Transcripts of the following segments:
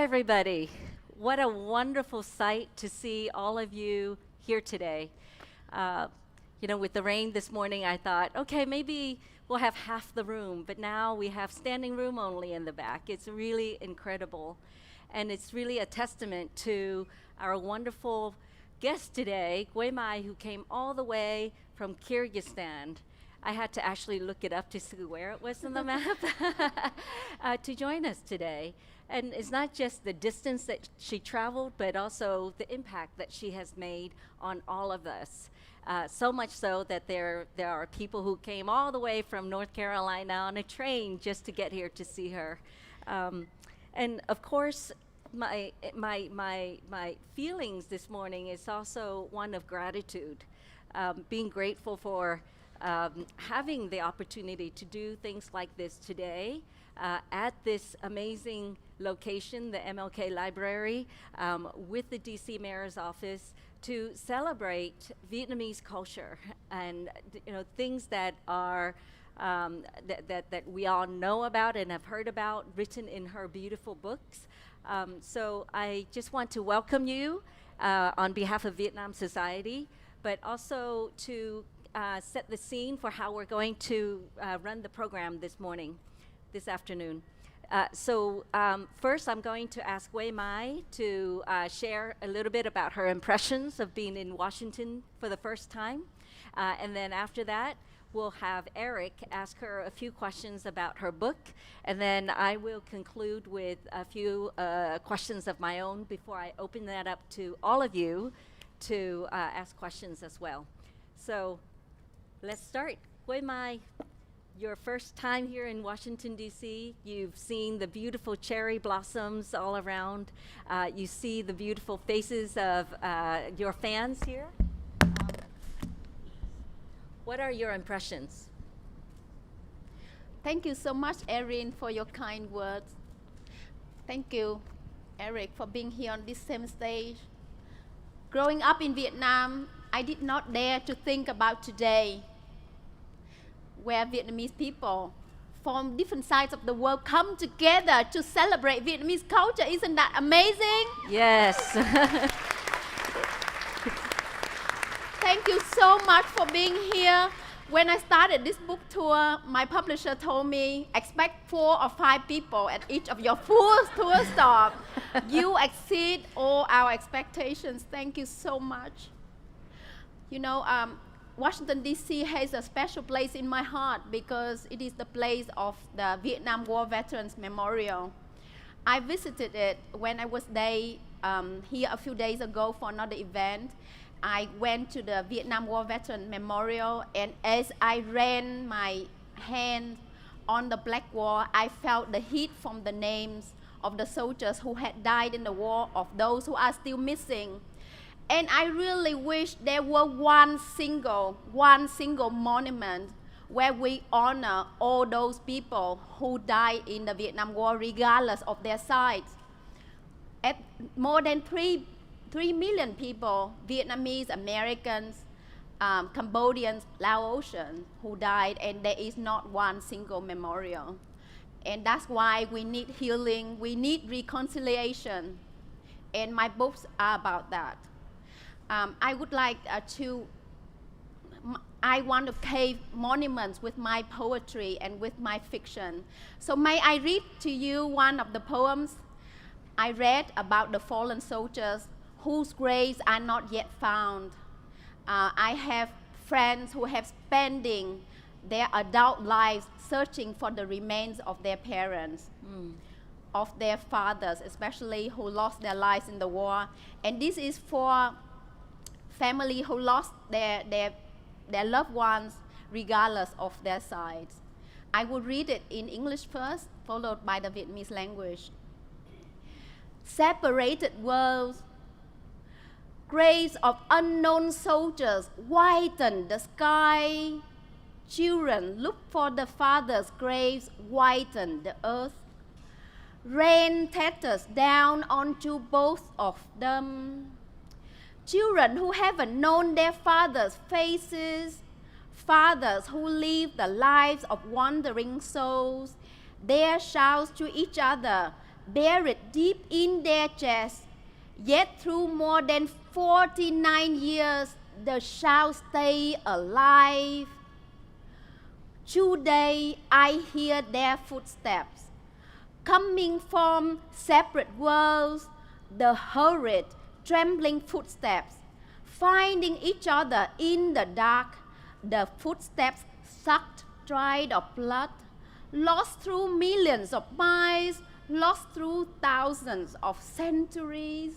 everybody. What a wonderful sight to see all of you here today. Uh, with the rain this morning, I thought, okay, maybe we'll have half the room, but now we have standing room only in the back. It's really incredible. And it's really a testament to our wonderful guest today, Gui Mai, who came all the way from Kyrgyzstan. I had to actually look it up to see where it was on the map to join us today. And it's not just the distance that she traveled, but also the impact that she has made on all of us. So much so that there are people who came all the way from North Carolina on a train just to get here to see her. And of course, my feelings this morning is also one of gratitude, being grateful for having the opportunity to do things like this today at this amazing location, the MLK Library, with the DC Mayor's Office, to celebrate Vietnamese culture and things that are that we all know about and have heard about, written in her beautiful books. So I just want to welcome you on behalf of Vietnam Society, but also to set the scene for how we're going to run the program this afternoon. First, I'm going to ask Gui Mai to share a little bit about her impressions of being in Washington for the first time. And then after that, we'll have Eric ask her a few questions about her book. And then I will conclude with a few questions of my own before I open that up to all of you to ask questions as well. So let's start. Gui Mai, your first time here in Washington, D.C., you've seen the beautiful cherry blossoms all around. You see the beautiful faces of your fans here. What are your impressions? Thank you so much, Erin, for your kind words. Thank you, Eric, for being here on this same stage. Growing up in Vietnam, I did not dare to think about today, where Vietnamese people from different sides of the world come together to celebrate Vietnamese culture. Isn't that amazing? Yes. Thank you so much for being here. When I started this book tour, my publisher told me, expect 4 or 5 people at each of your full tour stop. You exceed all our expectations. Thank you so much. Washington, D.C. has a special place in my heart because it is the place of the Vietnam War Veterans Memorial. I visited it when I was here a few days ago for another event. I went to the Vietnam War Veteran Memorial, and as I ran my hand on the black wall, I felt the heat from the names of the soldiers who had died in the war, of those who are still missing. And I really wish there were one single monument where we honor all those people who died in the Vietnam War regardless of their sides. At more than 3 million people, Vietnamese, Americans, Cambodians, Laotians, who died, and there is not one single memorial. And that's why we need healing, we need reconciliation. And my books are about that. I would like I want to pave monuments with my poetry and with my fiction. So may I read to you one of the poems I read about the fallen soldiers whose graves are not yet found. I have friends who have spending their adult lives searching for the remains of their parents, of their fathers, especially who lost their lives in the war. And this is for family who lost their loved ones regardless of their sides. I will read it in English first, followed by the Vietnamese language. Separated worlds, graves of unknown soldiers whiten the sky. Children look for the fathers' graves, whiten the earth. Rain tatters down onto both of them. Children who haven't known their fathers' faces, fathers who live the lives of wandering souls, their shouts to each other buried deep in their chests. Yet through more than 49 years, the shall stay alive. Today I hear their footsteps, coming from separate worlds, the hurried, trembling footsteps, finding each other in the dark, the footsteps sucked dry of blood, lost through millions of miles, lost through thousands of centuries.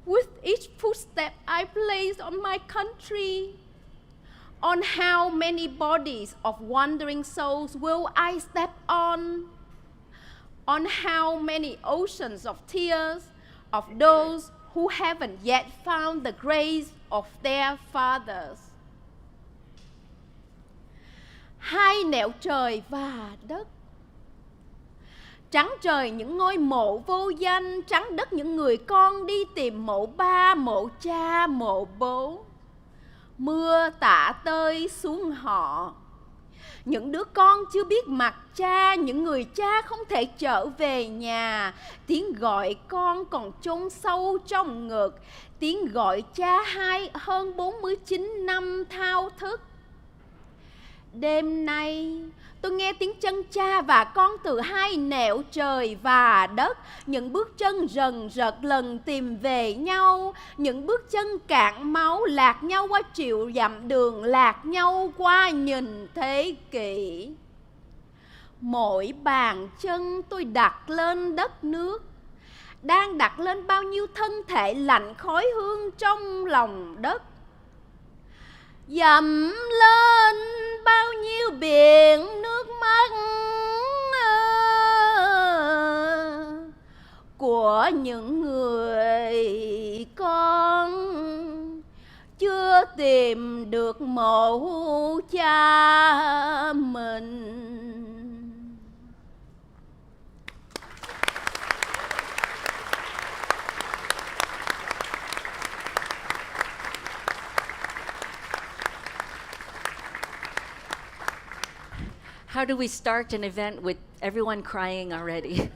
With each footstep I place on my country, on how many bodies of wandering souls will I step on? On how many oceans of tears of those who haven't yet found the grace of their fathers. Hai nẻo trời và đất, trắng trời những ngôi mộ vô danh, trắng đất những người con đi tìm mộ ba, mộ cha, mộ bố. Mưa tả tơi xuống họ, những đứa con chưa biết mặt cha, những người cha không thể trở về nhà. Tiếng gọi con còn chôn sâu trong ngực, tiếng gọi cha hơn 49 năm thao thức. Đêm nay tôi nghe tiếng chân cha và con từ hai nẻo trời và đất. Những bước chân rần rật lần tìm về nhau, những bước chân cạn máu lạc nhau qua triệu dặm đường, lạc nhau qua nghìn thế kỷ. Mỗi bàn chân tôi đặt lên đất nước, đang đặt lên bao nhiêu thân thể lạnh khói hương trong lòng đất. Dầm lên bao nhiêu biển nước mắt của những người con chưa tìm được mộ cha mình. How do we start an event with everyone crying already?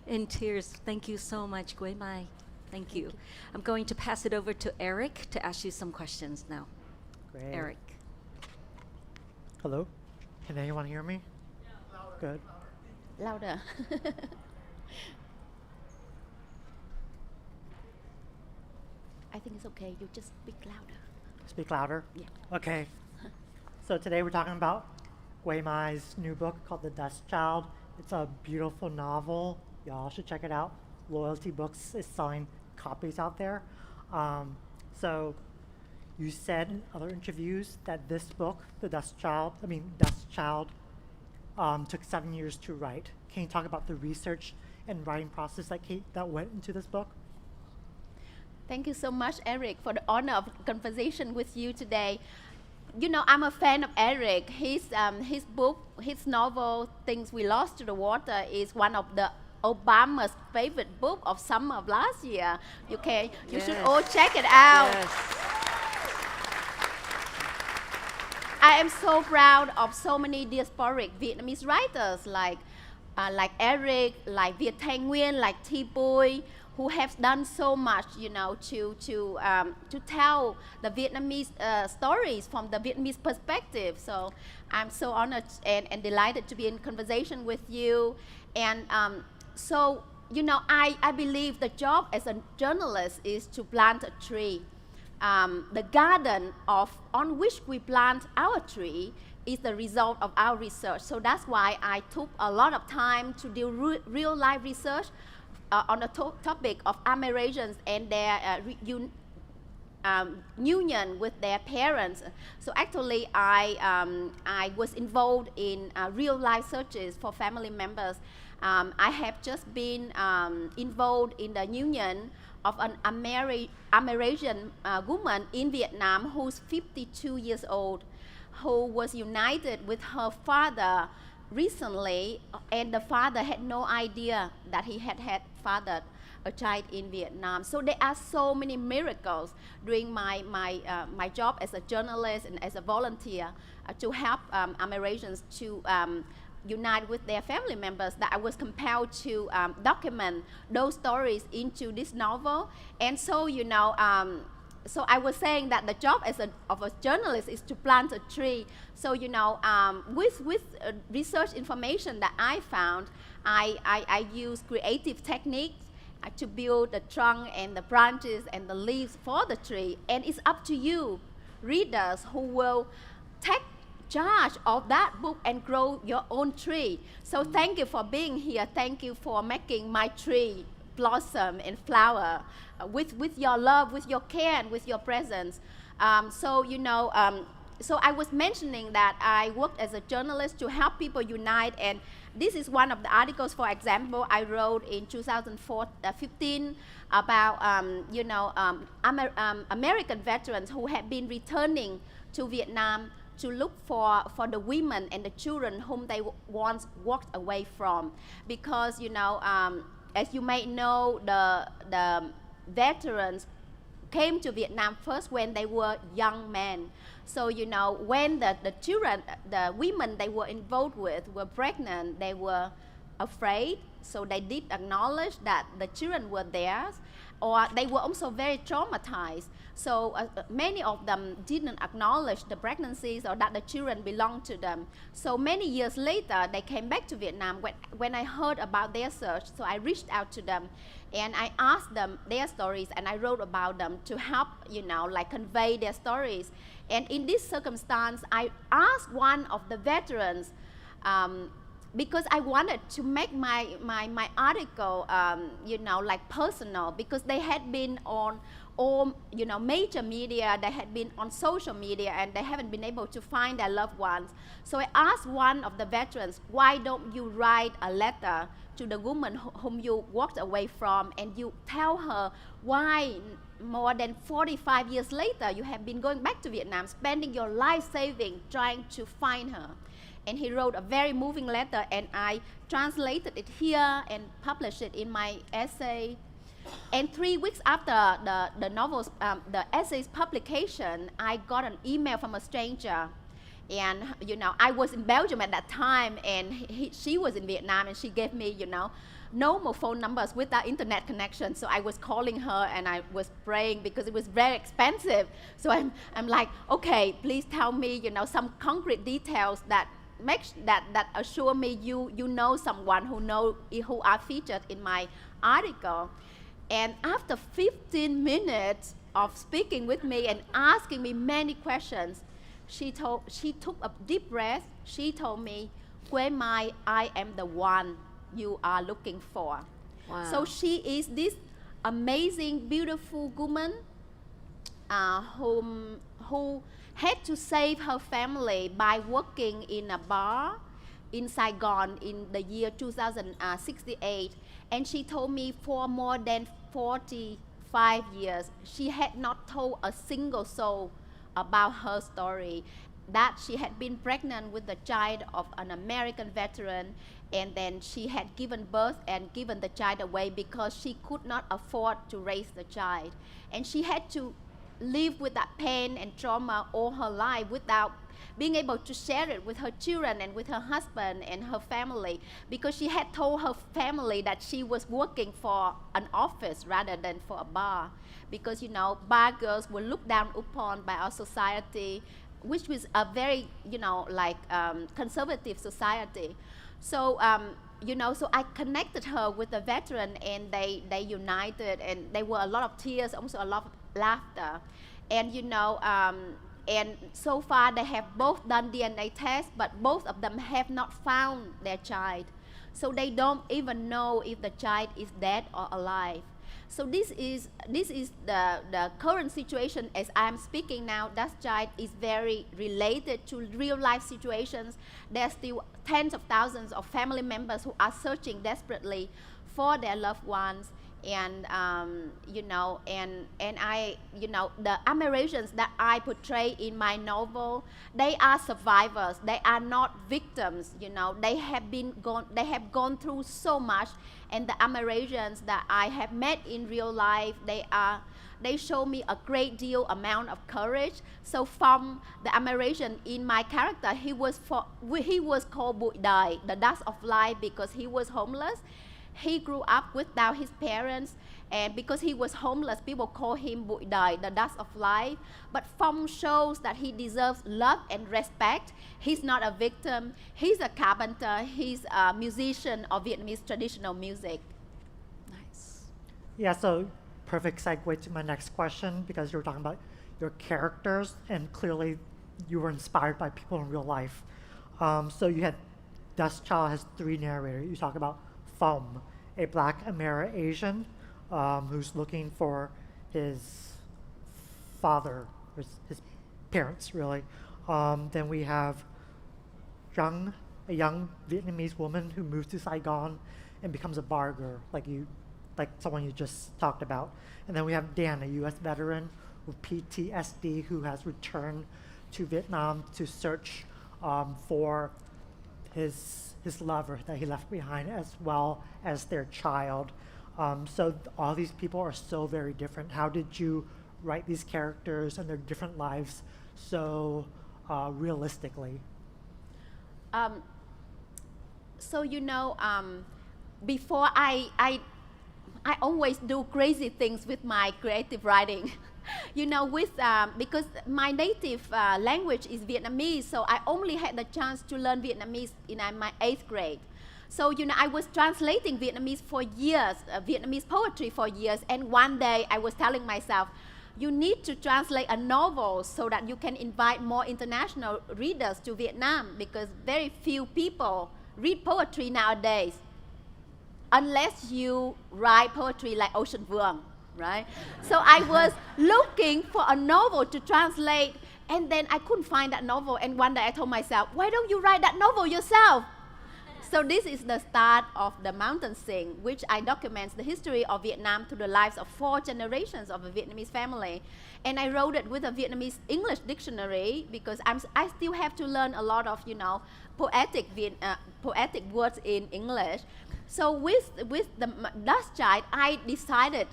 In tears. Thank you so much, Quế Mai. Thank you. I'm going to pass it over to Eric to ask you some questions now. Great. Eric. Hello? Can anyone hear me? Good. Louder. I think it's okay. You just speak louder. Speak louder? Yeah. Okay. So today we're talking about Wei Mai's new book called The Dust Child. It's a beautiful novel. Y'all should check it out. Loyalty Books is selling copies out there. So you said in other interviews that this book, Dust Child, took 7 years to write. Can you talk about the research and writing process that went into this book? Thank you so much, Eric, for the honor of conversation with you today. You know, I'm a fan of Eric. His book, his novel, Things We Lost to the Water, is one of the Obama's favorite book of summer of last year. You should all check it out. Yes. I am so proud of so many diasporic Vietnamese writers like Eric, like Viet Thanh Nguyen, like Thi Bui, who have done so much, you know, to tell the Vietnamese stories from the Vietnamese perspective. So I'm so honored and delighted to be in conversation with you. And so, you know, I believe the job as a journalist is to plant a tree. The garden on which we plant our tree is the result of our research. So that's why I took a lot of time to do real life research on the topic of Amerasians and their union with their parents. So actually I was involved in real life searches for family members. I have just been involved in the union of an Amerasian woman in Vietnam who's 52 years old, who was united with her father recently, and the father had no idea that he had fathered a child in Vietnam. So there are so many miracles during my job as a journalist and as a volunteer to help Amerasians to unite with their family members that I was compelled to document those stories into this novel. And so, so I was saying that the job of a journalist is to plant a tree. So, with research information that I found, I use creative techniques to build the trunk and the branches and the leaves for the tree. And it's up to you, readers, who will take charge of that book and grow your own tree. So thank you for being here. Thank you for making my tree blossom and flower with your love, with your care, and with your presence. So I was mentioning that I worked as a journalist to help people unite, and this is one of the articles, for example, I wrote in 2015 about American veterans who had been returning to Vietnam to look for the women and the children whom they once walked away from. Because, as you may know, the veterans came to Vietnam first when they were young men. So, when the children, the women they were involved with were pregnant, they were afraid. So they did acknowledge that the children were theirs, or they were also very traumatized. So many of them didn't acknowledge the pregnancies or that the children belonged to them. So many years later, they came back to Vietnam. When I heard about their search, so I reached out to them and I asked them their stories, and I wrote about them to help, convey their stories. And in this circumstance, I asked one of the veterans, because I wanted to make my article, personal, because they had been on all, major media, they had been on social media, and they haven't been able to find their loved ones. So I asked one of the veterans, why don't you write a letter to the woman whom you walked away from, and you tell her why more than 45 years later you have been going back to Vietnam, spending your life saving, trying to find her. And he wrote a very moving letter, and I translated it here and published it in my essay. And 3 weeks after the essay's publication, I got an email from a stranger. And, I was in Belgium at that time, and she was in Vietnam, and she gave me, normal phone numbers without internet connection. So I was calling her, and I was praying because it was very expensive. So I'm like, okay, please tell me, some concrete details that assure me you know someone who are featured in my article. And after 15 minutes of speaking with me and asking me many questions, she took a deep breath. She told me, Quế Mai, I am the one you are looking for. Wow. So she is this amazing, beautiful woman who had to save her family by working in a bar in Saigon in the year 2068. And she told me for more than 45 years, she had not told a single soul about her story, that she had been pregnant with the child of an American veteran, and then she had given birth and given the child away because she could not afford to raise the child. And she had to live with that pain and trauma all her life without being able to share it with her children and with her husband and her family, because she had told her family that she was working for an office rather than for a bar, because bar girls were looked down upon by our society, which was a very conservative society. So so I connected her with a veteran, and they united, and there were a lot of tears, also a lot of laughter. And and so far they have both done DNA tests, but both of them have not found their child. So they don't even know if the child is dead or alive. So this is the current situation as I'm speaking now. That child is very related to real life situations. There are still tens of thousands of family members who are searching desperately for their loved ones. And and I, the Amerasians that I portray in my novel, they are survivors. They are not victims. They have gone through so much. And the Amerasians that I have met in real life, they show me a great deal amount of courage. So from the Amerasian in my character, he was called Bụi Đời, the dust of life, because he was homeless. He grew up without his parents, and because he was homeless, people call him Bụi Đời, the dust of life. But Phong shows that he deserves love and respect. He's not a victim. He's a carpenter. He's a musician of Vietnamese traditional music. Nice. Yeah, so perfect segue to my next question, because you were talking about your characters, and clearly you were inspired by people in real life. So you had Dust Child has 3 narrators. You talk about Phong, a black Amerasian who's looking for his father, his parents, really. Then we have Trung, a young Vietnamese woman who moves to Saigon and becomes a bar girl, like someone you just talked about. And then we have Dan, a U.S. veteran with PTSD who has returned to Vietnam to search for his lover that he left behind, as well as their child. So all these people are so very different. How did you write these characters and their different lives so realistically? So before I always do crazy things with my creative writing. Because my native language is Vietnamese, so I only had the chance to learn Vietnamese in my 8th grade. So, I was translating Vietnamese for years, Vietnamese poetry for years, and one day I was telling myself, you need to translate a novel so that you can invite more international readers to Vietnam, because very few people read poetry nowadays, unless you write poetry like Ocean Vuong. Right? So I was looking for a novel to translate, and then I couldn't find that novel. And one day I told myself, why don't you write that novel yourself? So this is the start of The Mountain Sing, which I documents the history of Vietnam through the lives of 4 generations of a Vietnamese family. And I wrote it with a Vietnamese English dictionary, because I still have to learn a lot of, poetic words in English. So with the Dust Child, I decided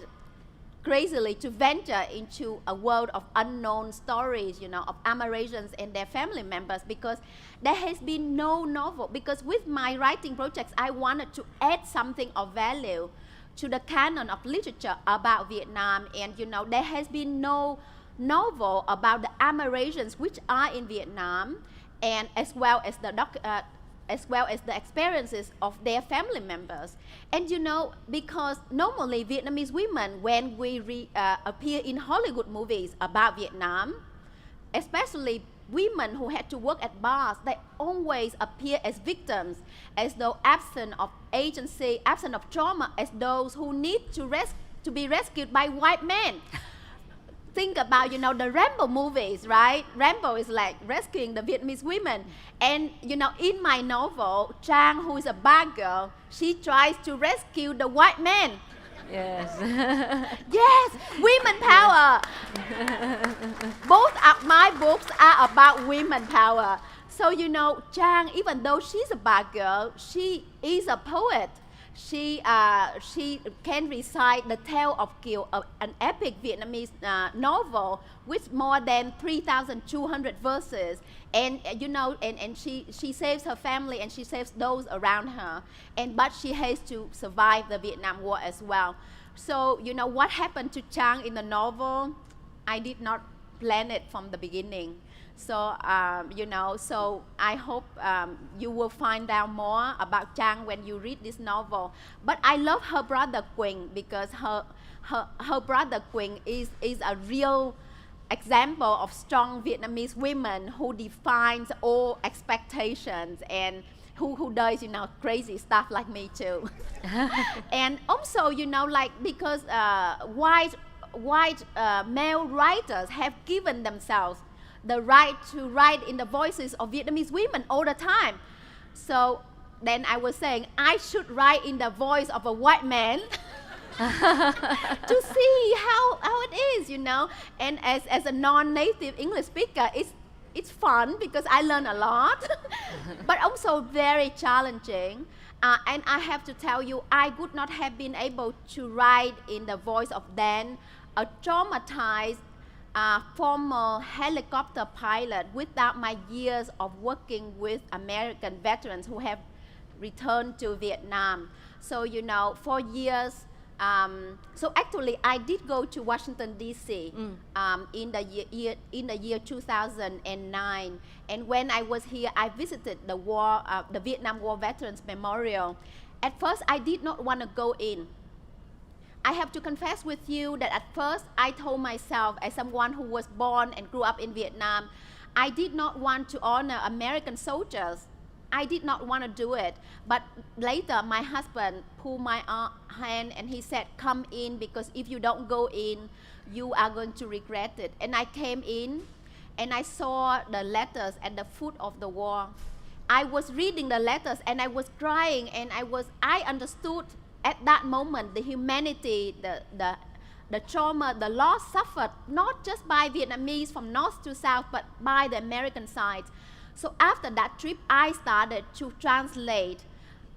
crazily to venture into a world of unknown stories, of Amerasians and their family members, because there has been no novel. Because with my writing projects, I wanted to add something of value to the canon of literature about Vietnam, and there has been no novel about the Amerasians which are in Vietnam, and as well as the experiences of their family members. And because normally Vietnamese women, when we appear in Hollywood movies about Vietnam, especially women who had to work at bars, they always appear as victims, as though absent of agency, absent of trauma, as those who need to be rescued by white men. Think about, the Rambo movies, right? Rambo is like rescuing the Vietnamese women. And, in my novel, Trang, who is a bad girl, she tries to rescue the white man. Yes. Yes, women power. Both of my books are about women power. So, Trang, even though she's a bad girl, she is a poet. She can recite the Tale of Kiều, an epic Vietnamese novel with more than 3,200 verses. And and she saves her family, and she saves those around her. But she has to survive the Vietnam War as well. So what happened to Trang in the novel, I did not plan it from the beginning. So, so I hope you will find out more about Trang when you read this novel. But I love her brother Quỳnh, because her brother Quỳnh is a real example of strong Vietnamese women who defines all expectations, and who does, crazy stuff like me too. And also, because white male writers have given themselves the right to write in the voices of Vietnamese women all the time. So then I was saying I should write in the voice of a white man to see how it is, you know. And as a non-native English speaker, it's fun because I learn a lot, but also very challenging. And I have to tell you, I would not have been able to write in the voice of Dan, a traumatized former helicopter pilot, without my years of working with American veterans who have returned to Vietnam. So, you know, for years, so actually I did go to Washington DC in the year 2009, and when I was here I visited the Vietnam War Veterans Memorial. At first I did not want to go in. I have to confess with you that at first I told myself, as someone who was born and grew up in Vietnam, I did not want to honor American soldiers. I did not want to do it, but later my husband pulled my hand and he said, come in, because if you don't go in, you are going to regret it. And I came in and I saw the letters at the foot of the wall. I was reading the letters and I was crying, and I understood at that moment the humanity, the trauma, the loss suffered, not just by Vietnamese from north to south, but by the American side. So after that trip, I started to translate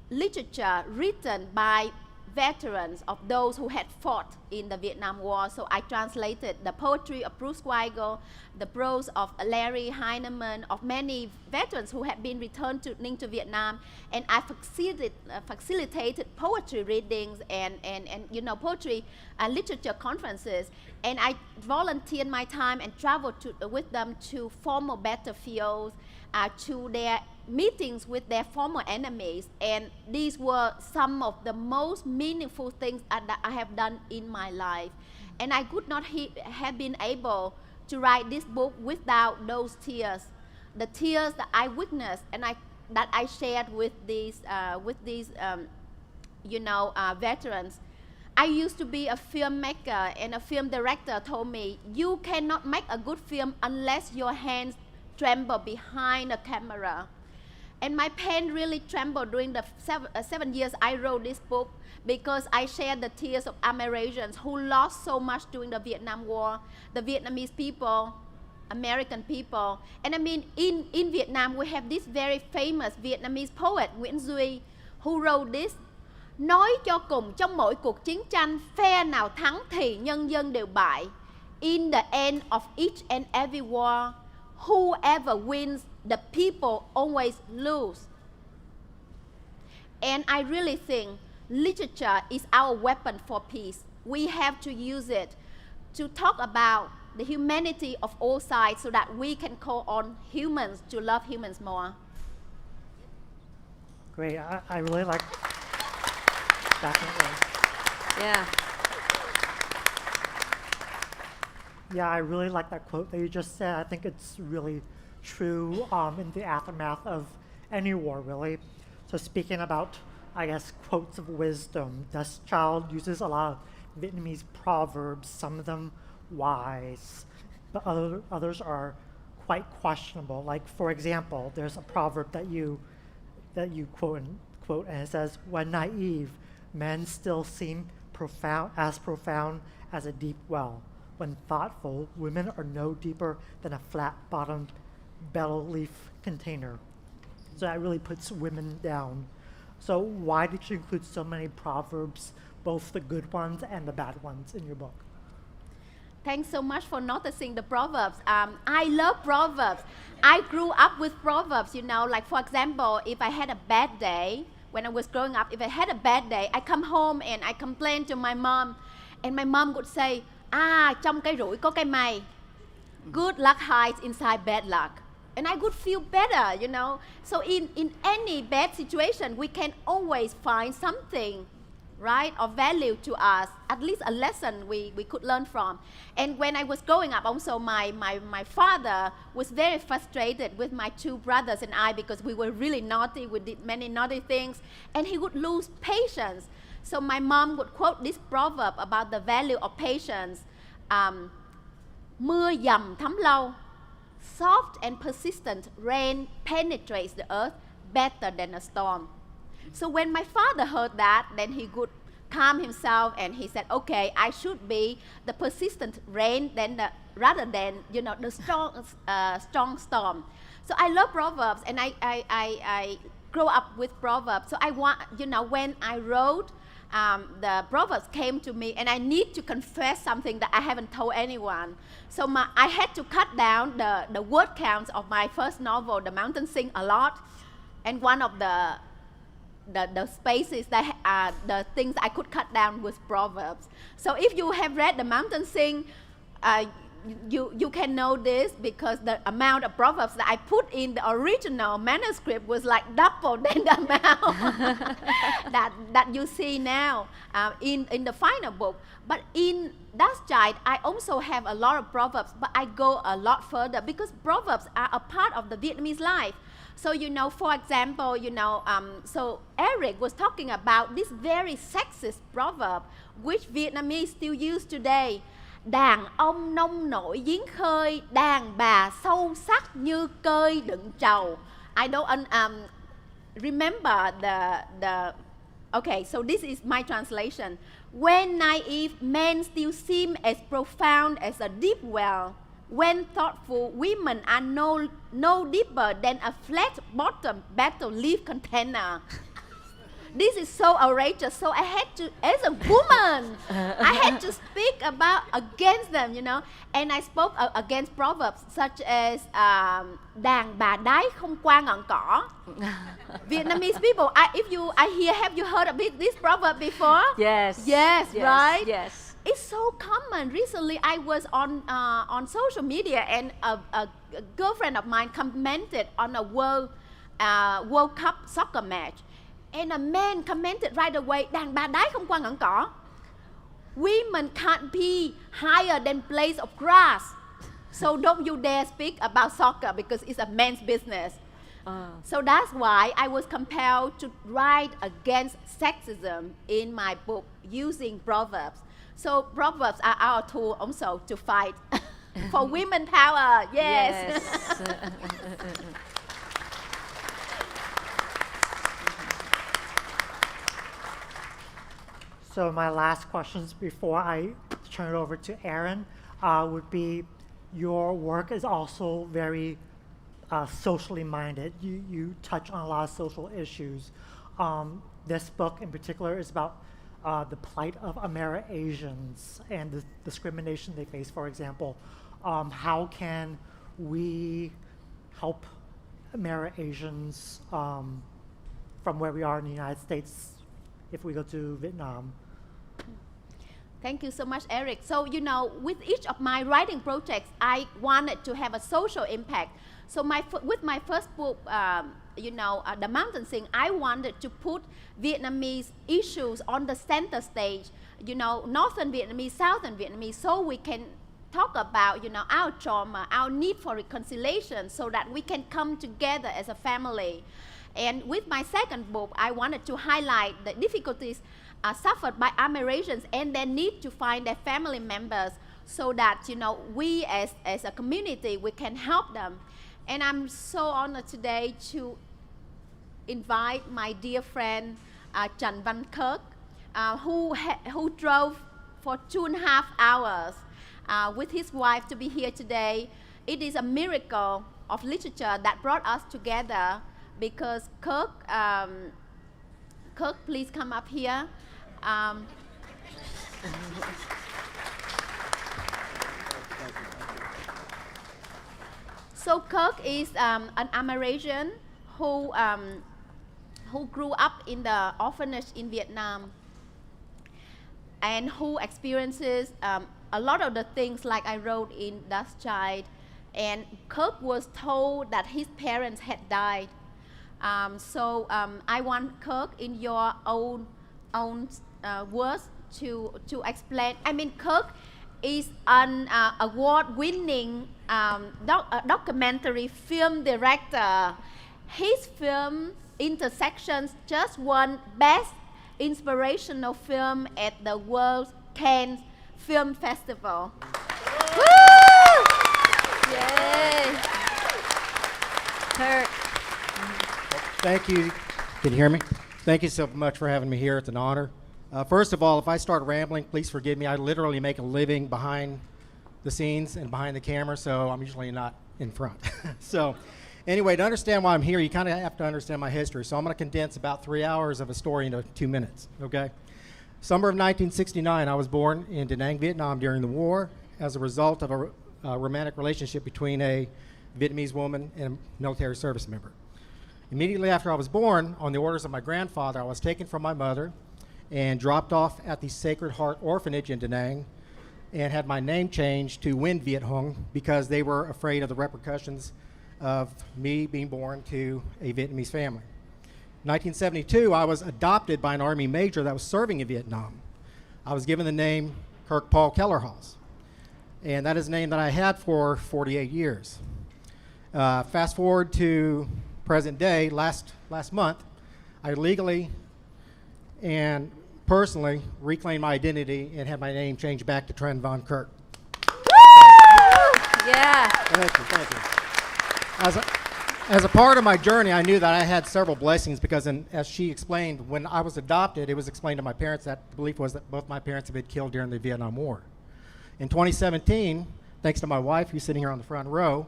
literature written by veterans of those who had fought in the Vietnam War. So I translated the poetry of Bruce Weigel, the prose of Larry Heinemann, of many veterans who had been returned to Vietnam, and I facilitated poetry readings and you know, poetry and literature conferences, and I volunteered my time and traveled with them to former battlefields, to their meetings with their former enemies, and these were some of the most meaningful things that I have done in my life. And I could not have been able to write this book without those tears, the tears that I witnessed and that I shared with these you know, veterans. I used to be a filmmaker, and a film director told me, you cannot make a good film unless your hands tremble behind a camera. And my pen really trembled during the 7 years I wrote this book, because I shared the tears of Amerasians who lost so much during the Vietnam War, the Vietnamese people, American people. And I mean, in Vietnam, we have this very famous Vietnamese poet, Nguyễn Duy, who wrote this: nói cho cùng, trong mỗi cuộc chiến tranh, phe nào thắng thì nhân dân đều bại. In the end of each and every war, whoever wins, the people always lose. And I really think literature is our weapon for peace. We have to use it to talk about the humanity of all sides, so that we can call on humans to love humans more. Great. I really like definitely. Yeah. Yeah, I really like that quote that you just said. I think it's really true in the aftermath of any war, really. So speaking about, I guess, quotes of wisdom, Dust Child uses a lot of Vietnamese proverbs, some of them wise, but others are quite questionable. Like, for example, there's a proverb that you quote, and it says, when naive, men still seem profound as a deep well. When thoughtful, women are no deeper than a flat-bottomed betel leaf container. So that really puts women down. So why did you include so many proverbs, both the good ones and the bad ones, in your book? Thanks so much for noticing the proverbs. I love proverbs. I grew up with proverbs, you know, like, for example, if I had a bad day, when I was growing up, if I had a bad day, I come home and I complain to my mom, and my mom would say, trong cái rủi có cái may. Good luck hides inside bad luck. And I would feel better, you know. So in any bad situation, we can always find something, right, of value to us, at least a lesson we could learn from. And when I was growing up, also my father was very frustrated with my two brothers and I, because we were really naughty, we did many naughty things, and he would lose patience. So my mom would quote this proverb about the value of patience. Mưa dầm thấm lâu. Soft and persistent rain penetrates the earth better than a storm. So when my father heard that, then he could calm himself and he said, okay, I should be the persistent rain rather than, the strong storm. So I love Proverbs, and I grew up with Proverbs. So I want, when I wrote, the Proverbs came to me, and I need to confess something that I haven't told anyone. So I had to cut down the word counts of my first novel, The Mountain Sing, a lot. And one of the spaces that the things I could cut down was Proverbs. So if you have read The Mountain Sing, you can know this, because the amount of Proverbs that I put in the original manuscript was like double than the amount that you see now in the final book. But in Dust Child, I also have a lot of Proverbs, but I go a lot further, because Proverbs are a part of the Vietnamese life. So, for example, so Eric was talking about this very sexist proverb, which Vietnamese still use today. Đàn ông nông nổi giếng khơi, đàn bà sâu sắc như cơi đựng trầu. I don't remember okay, so this is my translation. When naive men still seem as profound as a deep well, when thoughtful women are no deeper than a flat-bottom battle leaf container. This is so outrageous. So I had to, as a woman, I had to speak against them, And I spoke against proverbs such as đàn bà đái không qua ngọn cỏ. Vietnamese people, have you heard of this proverb before? Yes. Yes, right? Yes. It's so common. Recently, I was on social media, and a girlfriend of mine commented on a World Cup soccer match. And a man commented right away, đàn bà đái không qua ngọn cỏ. Women can't be higher than blades of grass. So don't you dare speak about soccer, because it's a man's business. So that's why I was compelled to write against sexism in my book using Proverbs. So Proverbs are our tool also to fight for women power. Yes. So my last questions before I turn it over to Aaron would be, your work is also very socially minded. You touch on a lot of social issues. This book in particular is about the plight of Ameri-Asians and the discrimination they face, for example. How can we help Ameri-Asians from where we are in the United States if we go to Vietnam? Thank you so much, Eric. So, with each of my writing projects, I wanted to have a social impact. So with my first book, The Mountain Sing, I wanted to put Vietnamese issues on the center stage, Northern Vietnamese, Southern Vietnamese, so we can talk about, our trauma, our need for reconciliation, so that we can come together as a family. And with my second book, I wanted to highlight the difficulties suffered by Ameri-Asians and their need to find their family members, so that we as a community, we can help them. And I'm so honored today to invite my dear friend Trần Văn Kirk, who drove for 2.5 hours with his wife to be here today. It is a miracle of literature that brought us together, because Kirk, please come up here. So Kirk is an Ameri-Asian who grew up in the orphanage in Vietnam, and who experiences a lot of the things like I wrote in Dust Child. And Kirk was told that his parents had died. So I want Kirk, in your own words, to explain. I mean, Kirk is an award-winning documentary film director. His film Intersections just won Best Inspirational Film at the World Cannes Film Festival. Woo! Yay! Kirk. Thank you. Can you hear me? Thank you so much for having me here. It's an honor. First of all, if I start rambling, please forgive me. I literally make a living behind the scenes and behind the camera, so I'm usually not in front. So anyway, to understand why I'm here, you kind of have to understand my history. So I'm going to condense about 3 hours of a story into 2 minutes, okay? Summer of 1969, I was born in Da Nang, Vietnam during the war as a result of a romantic relationship between a Vietnamese woman and a military service member. Immediately after I was born, on the orders of my grandfather, I was taken from my mother and dropped off at the Sacred Heart Orphanage in Da Nang and had my name changed to Nguyen Viet Hung because they were afraid of the repercussions of me being born to a Vietnamese family. In 1972, I was adopted by an Army major that was serving in Vietnam. I was given the name Kirk Paul Kellerhaus, and that is a name that I had for 48 years. Fast forward to present day, last month, I legally and personally reclaimed my identity and had my name changed back to Trent Von Kirk. Yeah. Thank you. As a part of my journey, I knew that I had several blessings because, as she explained, when I was adopted, it was explained to my parents that the belief was that both my parents had been killed during the Vietnam War. In 2017, thanks to my wife, who's sitting here on the front row,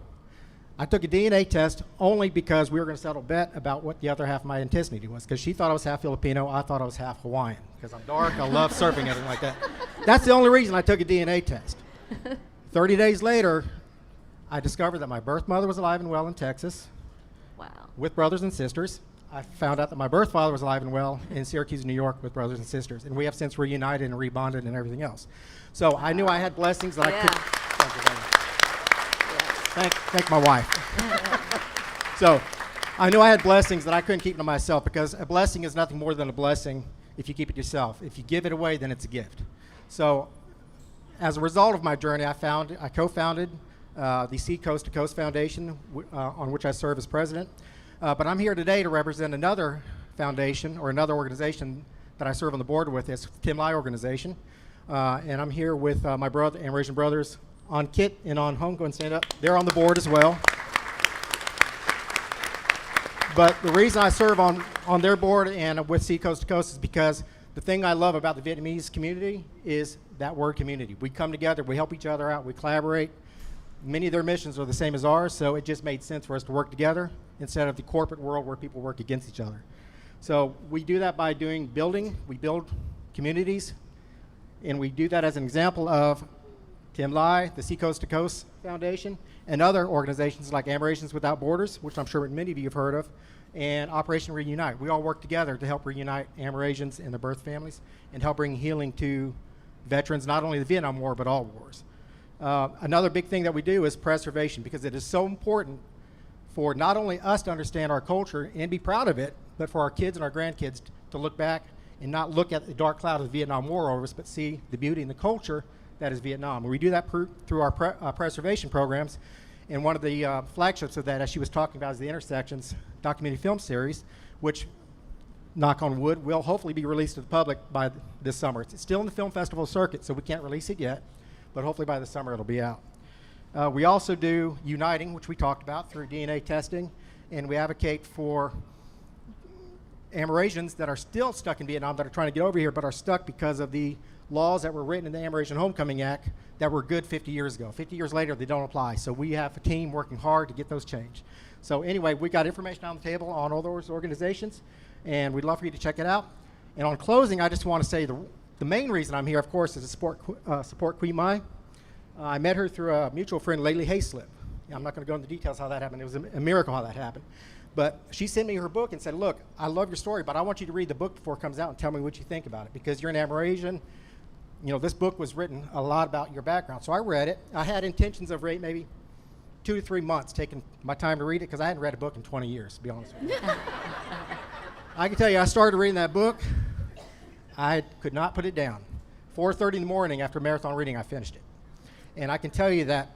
I took a DNA test only because we were going to settle a bet about what the other half of my ethnicity was, because she thought I was half Filipino, I thought I was half Hawaiian, because I'm dark, I love surfing, everything like that. That's the only reason I took a DNA test. 30 days later, I discovered that my birth mother was alive and well in Texas. Wow. With brothers and sisters. I found out that my birth father was alive and well in Syracuse, New York with brothers and sisters. And we have since reunited and rebonded and everything else. So I knew I had blessings that I could. Thank you very much. Thank my wife. So I knew I had blessings that I couldn't keep to myself, because a blessing is nothing more than a blessing if you keep it yourself. If you give it away, then it's a gift. So as a result of my journey, I co-founded the Seed Coast to Coast Foundation, on which I serve as president. But I'm here today to represent another foundation or another organization that I serve on the board with. It's Tim Lai Organization. And I'm here with my brother, Amerasian Brothers, on Kit and on Home. Go and stand up. They're on the board as well. But the reason I serve on their board and with Seed Coast to Coast is because the thing I love about the Vietnamese community is that word community. We come together, we help each other out, we collaborate. Many of their missions are the same as ours, so it just made sense for us to work together instead of the corporate world where people work against each other. So we do that by building, we build communities, and we do that as an example of Tim Lai, the Sea Coast to Coast Foundation, and other organizations like Amerasians Without Borders, which I'm sure many of you have heard of, and Operation Reunite. We all work together to help reunite Amerasians and their birth families and help bring healing to veterans, not only the Vietnam War, but all wars. Another big thing that we do is preservation, because it is so important for not only us to understand our culture and be proud of it, but for our kids and our grandkids to look back and not look at the dark cloud of the Vietnam War over us, but see the beauty and the culture that is Vietnam. And we do that through our preservation programs. And one of the flagships of that, as she was talking about, is the Intersections documentary film series, which, knock on wood, will hopefully be released to the public by this summer. It's still in the film festival circuit, so we can't release it yet, but hopefully by the summer it'll be out. We also do uniting, which we talked about through DNA testing, and we advocate for Amerasians that are still stuck in Vietnam, that are trying to get over here, but are stuck because of the laws that were written in the Amerasian Homecoming Act that were good 50 years ago. 50 years later, they don't apply. So we have a team working hard to get those changed. So anyway, we got information on the table on all those organizations, and we'd love for you to check it out. And on closing, I just want to say the main reason I'm here, of course, is to support Queen Mai. I met her through a mutual friend, Laylee Hayslip. I'm not going to go into details how that happened. It was a miracle how that happened. But she sent me her book and said, look, I love your story, but I want you to read the book before it comes out and tell me what you think about it, because you're an Amerasian. You know, this book was written a lot about your background. So I read it. I had intentions of maybe 2 to 3 months, taking my time to read it, because I hadn't read a book in 20 years, to be honest with you. I can tell you, I started reading that book. I could not put it down. 4:30 in the morning after marathon reading, I finished it. And I can tell you that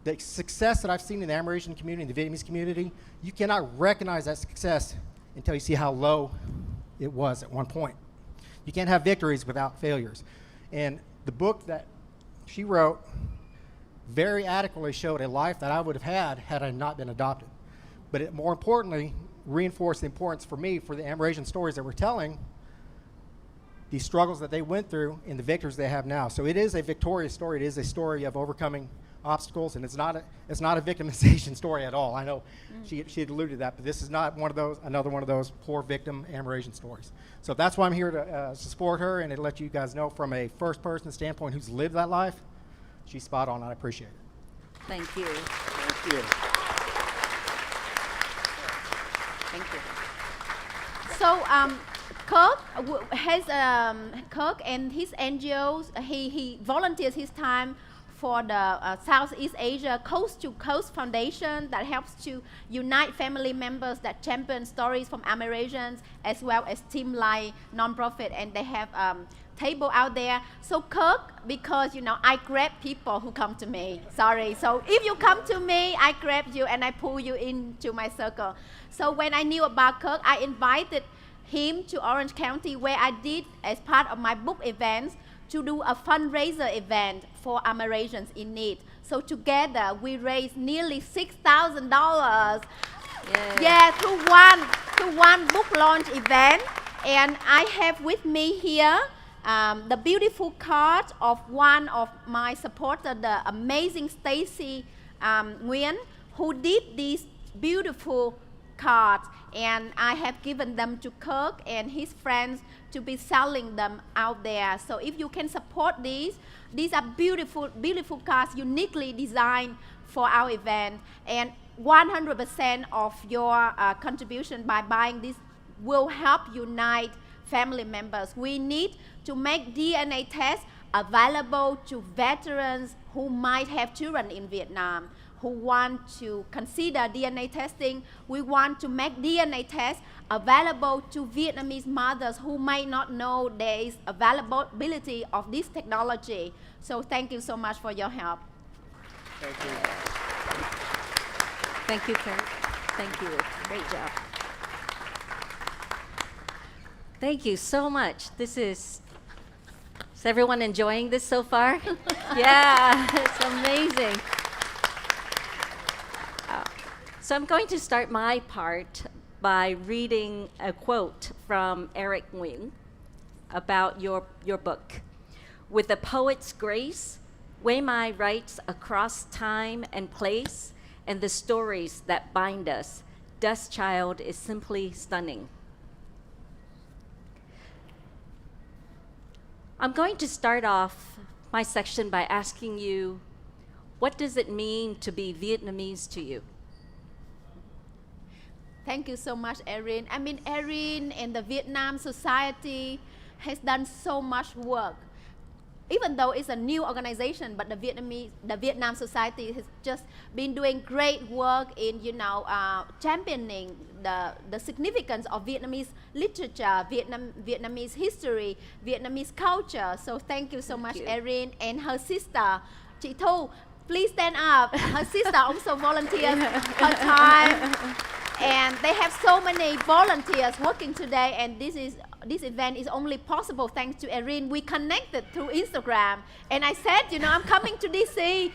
the success that I've seen in the Amerasian community, the Vietnamese community, you cannot recognize that success until you see how low it was at one point. You can't have victories without failures. And the book that she wrote very adequately showed a life that I would have had I not been adopted. But more importantly, reinforced the importance for me for the Amerasian stories that we're telling, these struggles that they went through and the victories they have now. So it is a victorious story. It is a story of overcoming obstacles, and it's not a victimization story at all. I know she had alluded to that, but this is not another one of those poor victim Amerasian stories. So that's why I'm here to support her and to let you guys know from a first person standpoint who's lived that life, she's spot on. I appreciate it. Thank you. Thank you. Thank you. So Kirk and his NGOs, he volunteers his time for the Southeast Asia Coast to Coast Foundation that helps to unite family members that champion stories from Amerasians, as well as Team Light nonprofit, and they have table out there. So Kirk, because I grab people who come to me. Sorry. So if you come to me, I grab you and I pull you into my circle. So when I knew about Kirk, I invited him to Orange County, where I did, as part of my book events, to do a fundraiser event for Amerasians in need. So together we raised nearly $6,000. Yeah, through one book launch event. And I have with me here the beautiful card of one of my supporters, the amazing Stacy Nguyen, who did these beautiful cards, and I have given them to Kirk and his friends to be selling them out there. So if you can support these are beautiful, beautiful cards uniquely designed for our event, and 100% of your contribution by buying this will help unite family members. We need to make DNA tests available to veterans who might have children in Vietnam, who want to consider DNA testing. We want to make DNA tests available to Vietnamese mothers who might not know there is availability of this technology. So thank you so much for your help. Thank you. Thank you, Kurt. Thank you. Great job. Thank you so much. Is everyone enjoying this so far? Yeah, it's amazing. So I'm going to start my part by reading a quote from Eric Nguyen about your book. With a poet's grace, Wei Mai writes across time and place and the stories that bind us. Dust Child is simply stunning. I'm going to start off my section by asking you, what does it mean to be Vietnamese to you? Thank you so much, Erin. I mean, Erin and the Vietnam Society has done so much work. Even though it's a new organization, but the Vietnam Society has just been doing great work in, championing the significance of Vietnamese literature, Vietnamese history, Vietnamese culture. So thank you so much, Erin, and her sister, Chị Thu. Please stand up. Her sister also volunteers her time. And they have so many volunteers working today, and this event is only possible thanks to Erin. We connected through Instagram, and I said, I'm coming to DC.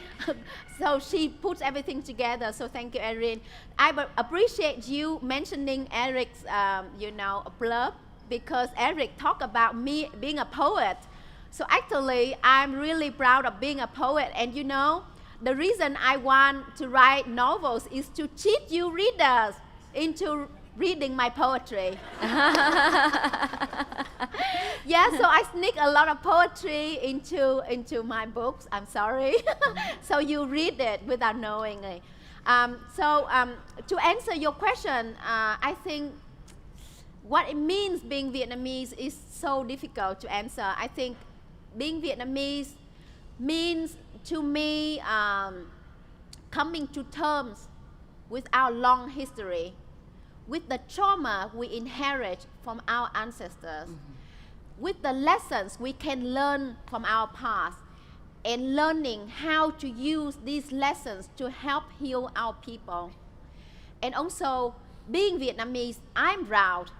So she puts everything together. So thank you, Erin. I appreciate you mentioning Eric's, blurb, because Eric talked about me being a poet. So actually, I'm really proud of being a poet, and the reason I want to write novels is to cheat you readers into reading my poetry. Yeah, so I sneak a lot of poetry into my books. I'm sorry. So you read it without knowing it. To answer your question, I think what it means being Vietnamese is so difficult to answer. I think being Vietnamese means to me coming to terms with our long history, with the trauma we inherit from our ancestors, with the lessons we can learn from our past, and learning how to use these lessons to help heal our people. And also, being Vietnamese, I'm proud.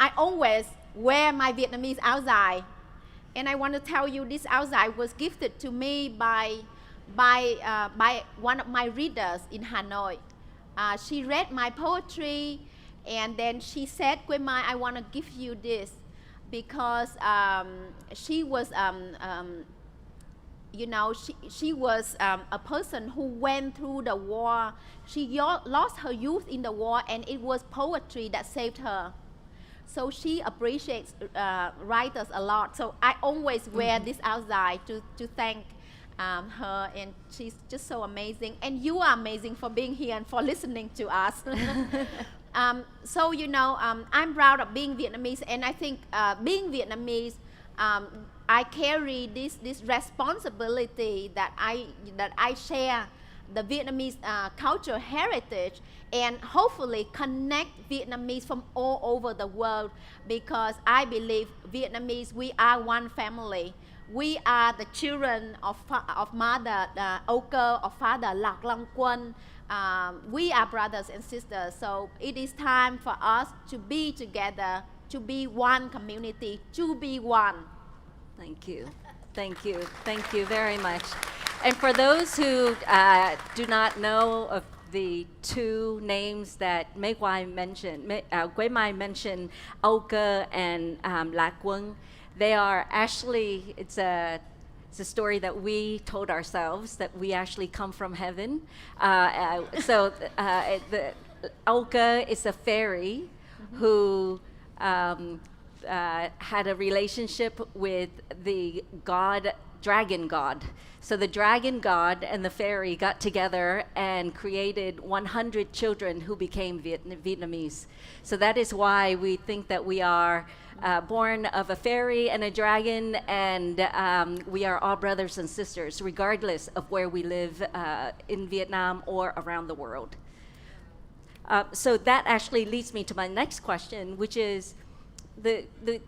I always wear my Vietnamese áo dài. And I want to tell you, this áo dài was gifted to me by one of my readers in Hanoi. She read my poetry, And then she said, Quê Mai, I want to give you this because she was, she was a person who went through the war. She lost her youth in the war, and it was poetry that saved her. So she appreciates writers a lot. So I always wear this outside to thank her, and she's just so amazing. And you are amazing for being here and for listening to us. So I'm proud of being Vietnamese, and I think being Vietnamese, I carry this responsibility that I share the Vietnamese cultural heritage, and hopefully connect Vietnamese from all over the world, because I believe Vietnamese, we are one family. We are the children of mother Âu Cơ, of father Lạc Long Quân. We are brothers and sisters, so it is time for us to be together, to be one community, to be one. Thank you. Thank you. Thank you very much. And for those who do not know of the two names that Quê Mai mentioned, Âu Cơ and Lạc Quân, they are actually, it's a story that we told ourselves, that we actually come from heaven. The Âu Cơ is a fairy who had a relationship with the dragon god. So the dragon god and the fairy got together and created 100 children who became Vietnamese. So that is why we think that we are born of a fairy and a dragon, and we are all brothers and sisters, regardless of where we live in Vietnam or around the world. So that actually leads me to my next question, which is,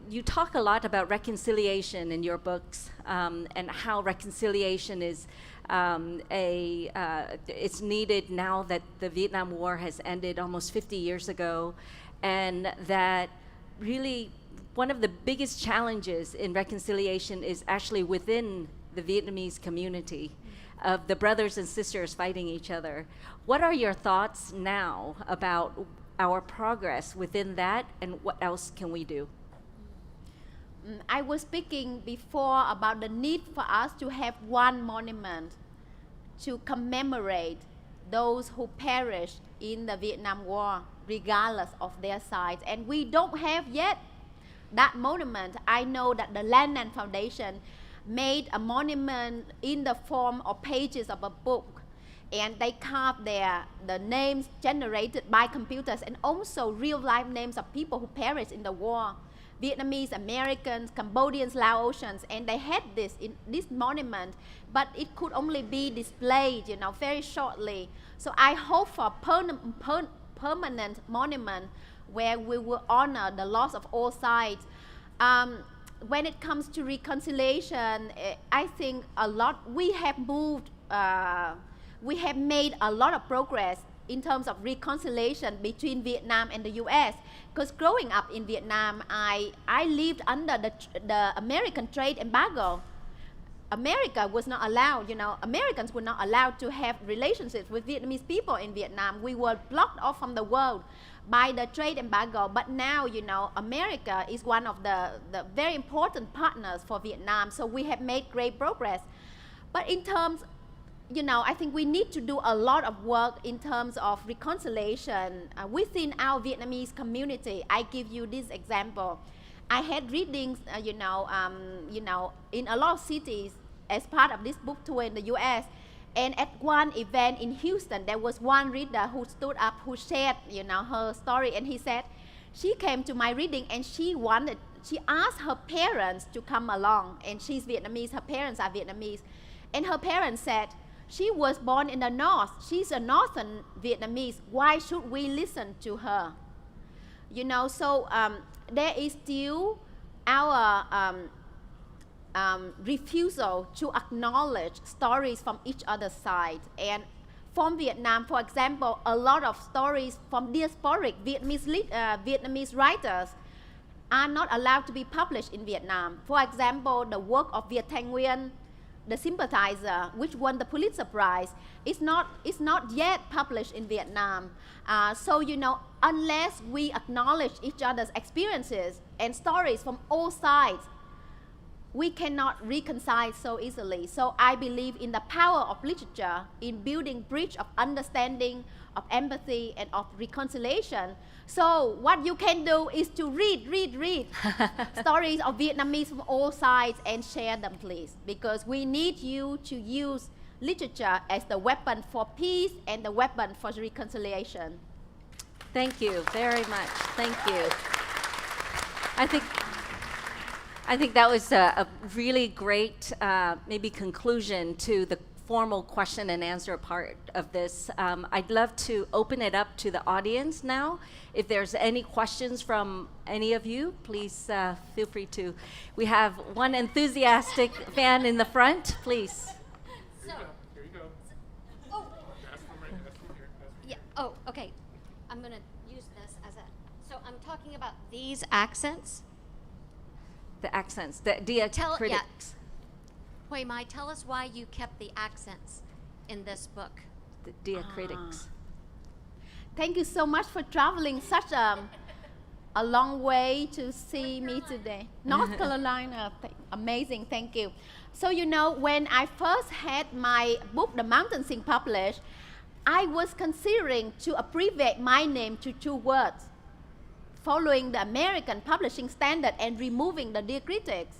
you talk a lot about reconciliation in your books, and how reconciliation is it's needed now that the Vietnam War has ended almost 50 years ago, and that really one of the biggest challenges in reconciliation is actually within the Vietnamese community, of the brothers and sisters fighting each other. What are your thoughts now about our progress within that, and what else can we do? I was speaking before about the need for us to have one monument to commemorate those who perished in the Vietnam War, regardless of their sides. And we don't have yet that monument. I know that the Lan Anh Foundation made a monument in the form of pages of a book, and they carved the names generated by computers, and also real life names of people who perished in the war, Vietnamese, Americans, Cambodians, Laotians, and they had this monument, but it could only be displayed, very shortly. So I hope for a permanent monument where we will honor the loss of all sides. When it comes to reconciliation, I think we have made a lot of progress in terms of reconciliation between Vietnam and the US. Because growing up in Vietnam, I lived under the American trade embargo. America was not allowed, Americans were not allowed to have relationships with Vietnamese people in Vietnam. We were blocked off from the world by the trade embargo. But now, America is one of the very important partners for Vietnam. So we have made great progress. But in terms, I think we need to do a lot of work in terms of reconciliation within our Vietnamese community. I give you this example. I had readings, in a lot of cities as part of this book tour in the US. And at one event in Houston, there was one reader who stood up, who shared, her story. And he said, she came to my reading and she asked her parents to come along. And she's Vietnamese, her parents are Vietnamese. And her parents said, she was born in the North. She's a Northern Vietnamese. Why should we listen to her? So there is still our refusal to acknowledge stories from each other's side. And from Vietnam, for example, a lot of stories from diasporic Vietnamese writers are not allowed to be published in Vietnam. For example, the work of Viet Thanh Nguyen, The Sympathizer, which won the Pulitzer Prize, it's not yet published in Vietnam. So unless we acknowledge each other's experiences and stories from all sides, we cannot reconcile so easily. So I believe in the power of literature in building bridge of understanding, of empathy, and of reconciliation. So what you can do is to read stories of Vietnamese from all sides and share them, please, because we need you to use literature as the weapon for peace and the weapon for reconciliation. Thank you very much. Thank you. I think that was a really great maybe conclusion to the formal question and answer part of this. I'd love to open it up to the audience now. If there's any questions from any of you, please feel free to. We have one enthusiastic fan in the front, please. So, Here you go. oh, Ask from right. Ask from here. Ask from yeah, oh, okay. I'm gonna use this as a, so I'm talking about these accents. The accents, the diacritics. Hui Mai, tell us why you kept the accents in this book. The diacritics. Thank you so much for traveling such a long way to see me today. North Carolina, amazing, thank you. So when I first had my book, The Mountain Sing, published, I was considering to abbreviate my name to 2 words, following the American publishing standard and removing the diacritics.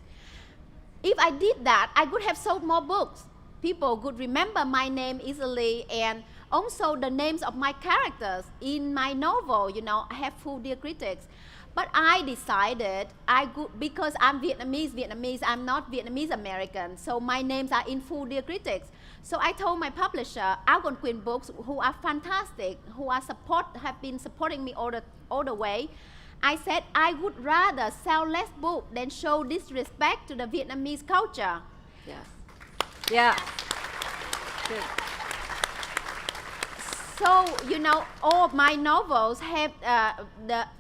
If I did that, I could have sold more books. People could remember my name easily, and also the names of my characters in my novel, I have full diacritics. But I decided because I'm Vietnamese, I'm not Vietnamese American, so my names are in full diacritics. So I told my publisher, Algonquin Books, who are fantastic, who have been supporting me all the way. I said I would rather sell less books than show disrespect to the Vietnamese culture. Yeah. Yeah. Good. So, all of my novels have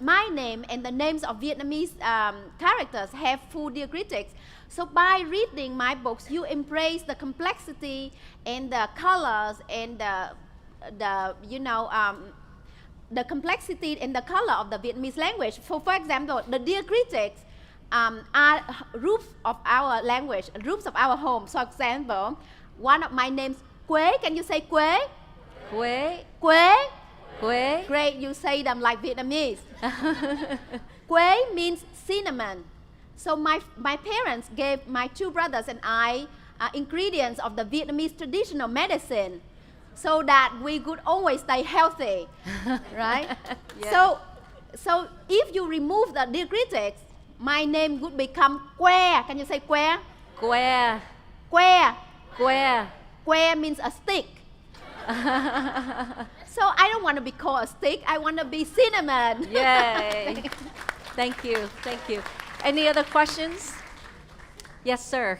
my name and the names of Vietnamese characters have full diacritics. So by reading my books, you embrace the complexity and the colors and the complexity and the color of the Vietnamese language. For example, the diacritics are roots of our language, roots of our home. So, for example, one of my names, Quế. Can you say Quế? Quế. Quế. Quế. Great, you say them like Vietnamese. Quế means cinnamon. So my parents gave my 2 brothers and I ingredients of the Vietnamese traditional medicine so that we could always stay healthy, right? Yeah. So if you remove the diacritics, my name would become Que. Can you say Que? Que. Que. Que. Que means a stick. So I don't want to be called a stick. I want to be cinnamon. Yay. Thank you. Thank you. Any other questions? Yes, sir.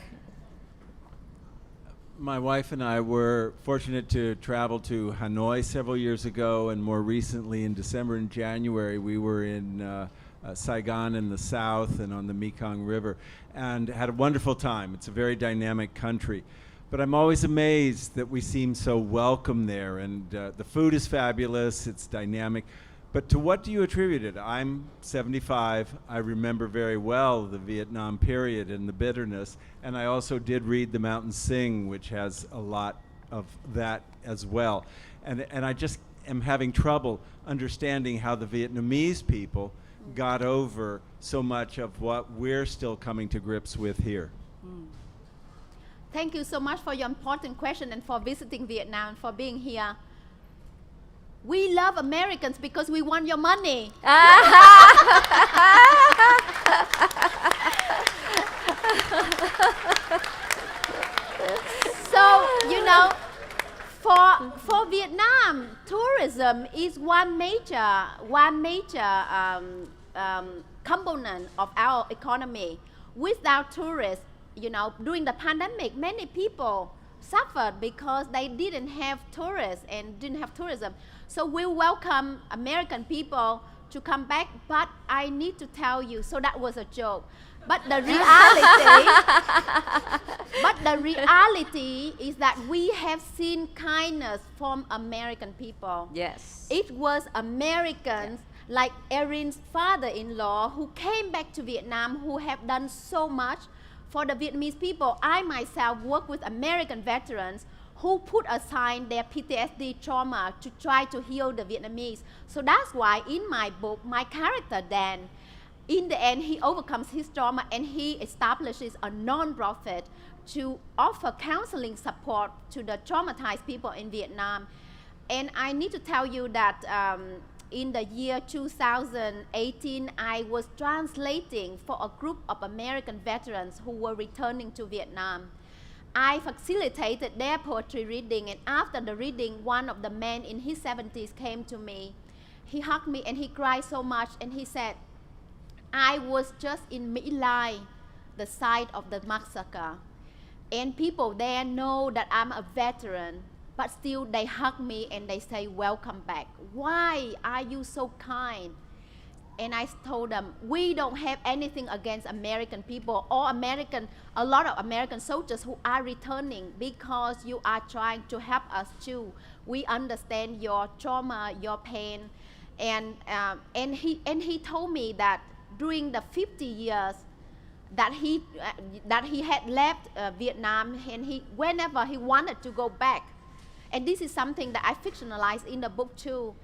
My wife and I were fortunate to travel to Hanoi several years ago, and more recently in December and January we were in Saigon in the south and on the Mekong River, and had a wonderful time. It's a very dynamic country. But I'm always amazed that we seem so welcome there, and the food is fabulous, it's dynamic. But to what do you attribute it? I'm 75. I remember very well the Vietnam period and the bitterness, and I also did read The Mountain Sing, which has a lot of that as well. And I just am having trouble understanding how the Vietnamese people got over so much of what we're still coming to grips with here. Thank you so much for your important question and for visiting Vietnam, for being here. We love Americans because we want your money. So, for Vietnam, tourism is one major component of our economy. Without tourists, during the pandemic, many people suffered because they didn't have tourists and didn't have tourism. So we welcome American people to come back, but I need to tell you, so that was a joke. But the reality, is that we have seen kindness from American people. Yes. It was Americans like Erin's father-in-law who came back to Vietnam who have done so much for the Vietnamese people. I myself work with American veterans who put aside their PTSD trauma to try to heal the Vietnamese. So that's why in my book, my character Dan, in the end, he overcomes his trauma and he establishes a non-profit to offer counseling support to the traumatized people in Vietnam. And I need to tell you that in the year 2018, I was translating for a group of American veterans who were returning to Vietnam. I facilitated their poetry reading, and after the reading, one of the men in his 70s came to me. He hugged me and he cried so much, and he said, I was just in My Lai, the site of the massacre, and people there know that I'm a veteran, but still they hug me and they say, welcome back. Why are you so kind? And I told them, we don't have anything against American people or a lot of American soldiers who are returning, because you are trying to help us too. We understand your trauma, your pain. And he told me that during the 50 years that he had left Vietnam, and whenever he wanted to go back, and this is something that I fictionalized in the book too.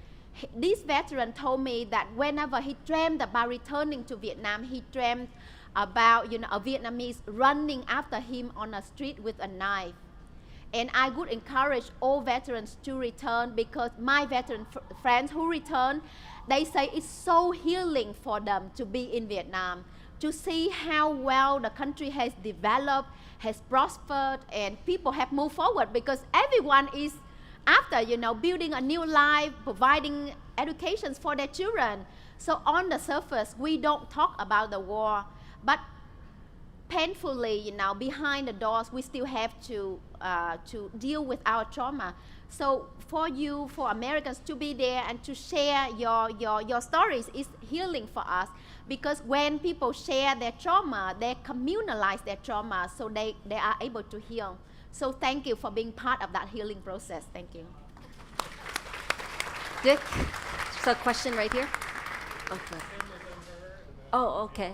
This veteran told me that whenever he dreamed about returning to Vietnam, he dreamed about a Vietnamese running after him on a street with a knife. And I would encourage all veterans to return, because my veteran friends who return, they say it's so healing for them to be in Vietnam, to see how well the country has developed, has prospered, and people have moved forward, because everyone is after, building a new life, providing educations for their children. So on the surface, we don't talk about the war, but painfully, behind the doors, we still have to deal with our trauma. So for Americans to be there and to share your stories is healing for us, because when people share their trauma, they communalize their trauma, so they are able to heal. So thank you for being part of that healing process. Thank you. Dick, so question right here. Okay. Oh, okay.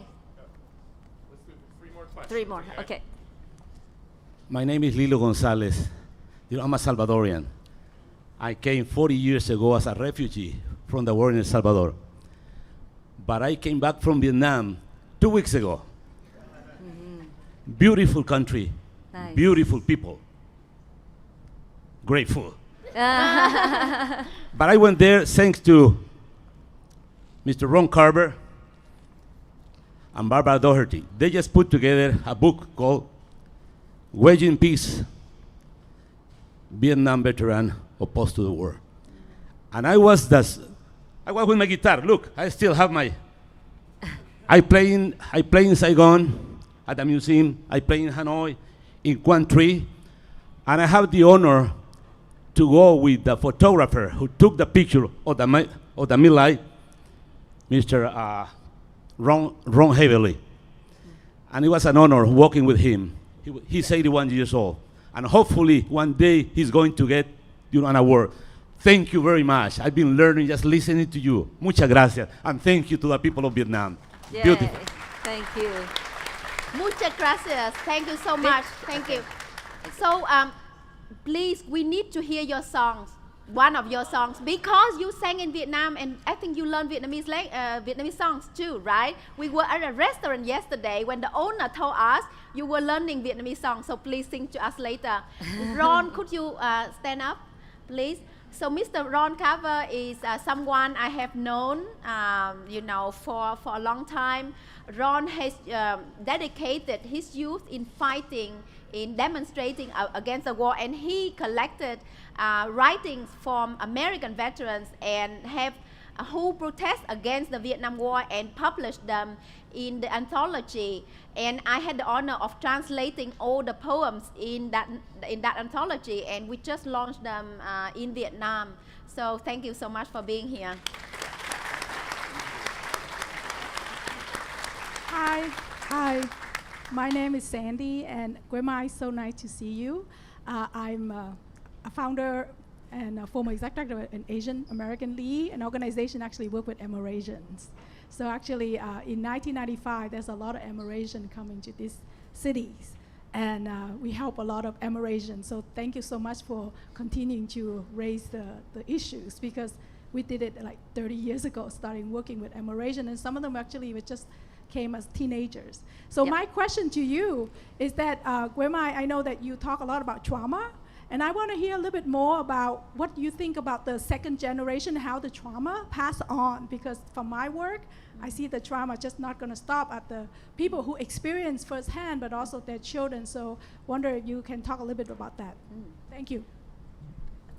Let's do 3 more questions. 3 more. Okay. My name is Lilo Gonzalez. I'm a Salvadorian. I came 40 years ago as a refugee from the war in El Salvador. But I came back from Vietnam 2 weeks ago. Beautiful country, Nice. beautiful people, great food. But I went there thanks to Mr. Ron Carver and Barbara Doherty. They just put together a book called Waging Peace, Vietnam Veteran Opposed to the War. And I was with my guitar. Look, I still have my. I play in Saigon at the museum. I play in Hanoi, in Quang Tri, and I have the honor to go with the photographer who took the picture of the My Lai, Mr. Ron Heavily. And it was an honor working with him. He's 81 years old, and hopefully one day he's going to get an award. Thank you very much. I've been learning just listening to you. Muchas gracias, and thank you to the people of Vietnam. Yay. Beautiful. Thank you. Muchas gracias. Thank you so much. Thank you. So please, we need to hear your songs, one of your songs, because you sang in Vietnam, and I think you learned Vietnamese songs too, right? We were at a restaurant yesterday when the owner told us you were learning Vietnamese songs, so please sing to us later. Ron, could you stand up, please? So Mr. Ron Carver is someone I have known, for a long time. Ron has dedicated his youth in fighting, in demonstrating against the war, and he collected writings from American veterans and who protest against the Vietnam War and published them in the anthology. And I had the honor of translating all the poems in that anthology, and we just launched them in Vietnam. So thank you so much for being here. Hi. My name is Sandy, and Grandma, it's so nice to see you. I'm a founder and a former executive director of an Asian American League, an organization actually work with Amerasians. So actually, in 1995, there's a lot of Amerasian coming to these cities, and we help a lot of Amerasians. So thank you so much for continuing to raise the issues, because we did it like 30 years ago, starting working with Amerasian, and some of them actually were just came as teenagers. So my question to you is that, Grandma, I know that you talk a lot about trauma, and I want to hear a little bit more about what you think about the second generation, how the trauma pass on, because from my work, I see the trauma just not going to stop at the people who experience firsthand, but also their children. So wonder if you can talk a little bit about that. Thank you.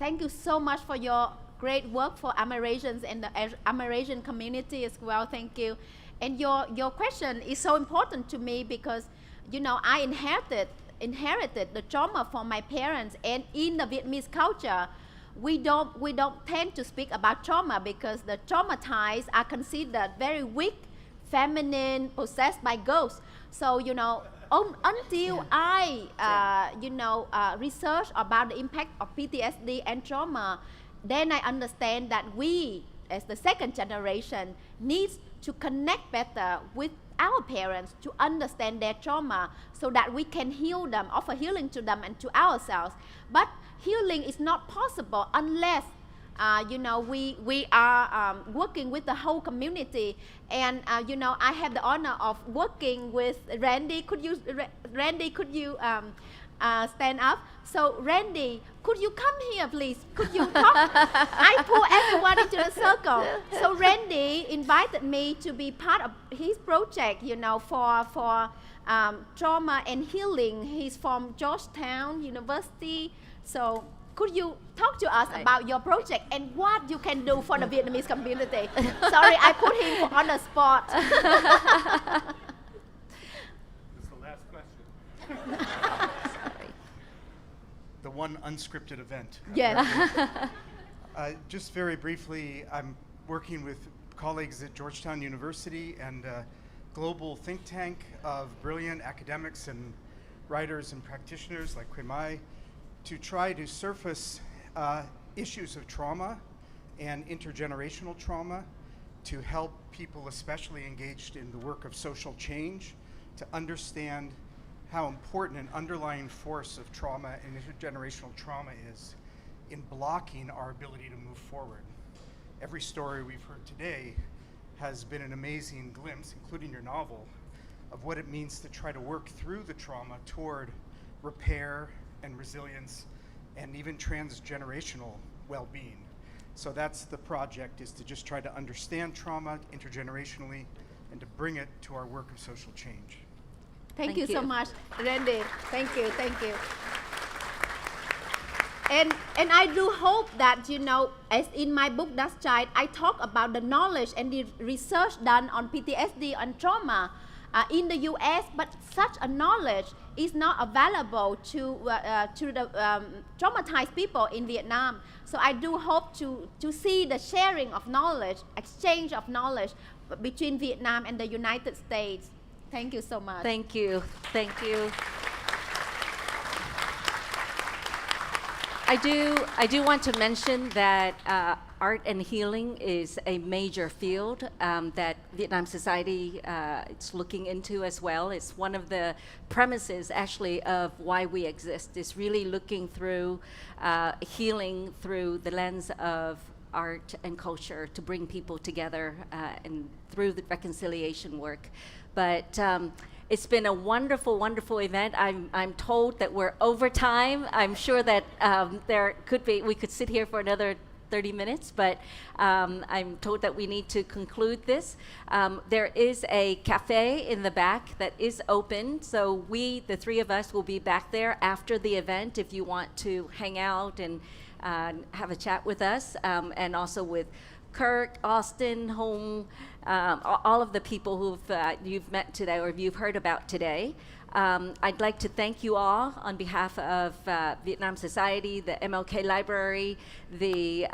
Thank you so much for your great work for Amerasians and the Amerasian community as well. Thank you. And your question is so important to me because, you know, I inherited the trauma from my parents, and in the Vietnamese culture, we don't tend to speak about trauma because the traumatized are considered very weak, feminine, possessed by ghosts. So, you know, until I research about the impact of PTSD and trauma, then I understand that we, as the second generation, needs to connect better with our parents to understand their trauma so that we can heal them, offer healing to them and to ourselves. But healing is not possible unless we are working with the whole community. And I have the honor of working with Randy. Could you stand up? So Randy, could you come here, please? Could you talk? I pull everyone into the circle. So Randy invited me to be part of his project, for trauma and healing. He's from Georgetown University. So could you talk to us about your project and what you can do for the Vietnamese community? Sorry, I put him on the spot. This is the last question. The one unscripted event. Yes. Just very briefly, I'm working with colleagues at Georgetown University and a global think tank of brilliant academics and writers and practitioners like Quay Mai to try to surface issues of trauma and intergenerational trauma to help people, especially engaged in the work of social change, to understand how important an underlying force of trauma and intergenerational trauma is in blocking our ability to move forward. Every story we've heard today has been an amazing glimpse, including your novel, of what it means to try to work through the trauma toward repair and resilience and even transgenerational well-being. So that's the project, is to just try to understand trauma intergenerationally and to bring it to our work of social change. Thank you so much, Randy. Thank you. And I do hope that, as in my book, Dust Child, I talk about the knowledge and the research done on PTSD and trauma in the US, but such a knowledge is not available to the traumatized people in Vietnam. So I do hope to see the sharing of knowledge, exchange of knowledge between Vietnam and the United States. Thank you so much. Thank you. I do want to mention that art and healing is a major field that Vietnam Society is looking into as well. It's one of the premises actually of why we exist, is really looking through healing through the lens of art and culture to bring people together and through the reconciliation work. But it's been a wonderful, wonderful event. I'm told that we're over time. I'm sure that we could sit here for another 30 minutes, but I'm told that we need to conclude this. There is a cafe in the back that is open, so the three of us, will be back there after the event if you want to hang out and have a chat with us, and also with Kirk, Austin, Hong, all of the people you've met today or you've heard about today. I'd like to thank you all on behalf of Vietnam Society, the MLK Library, the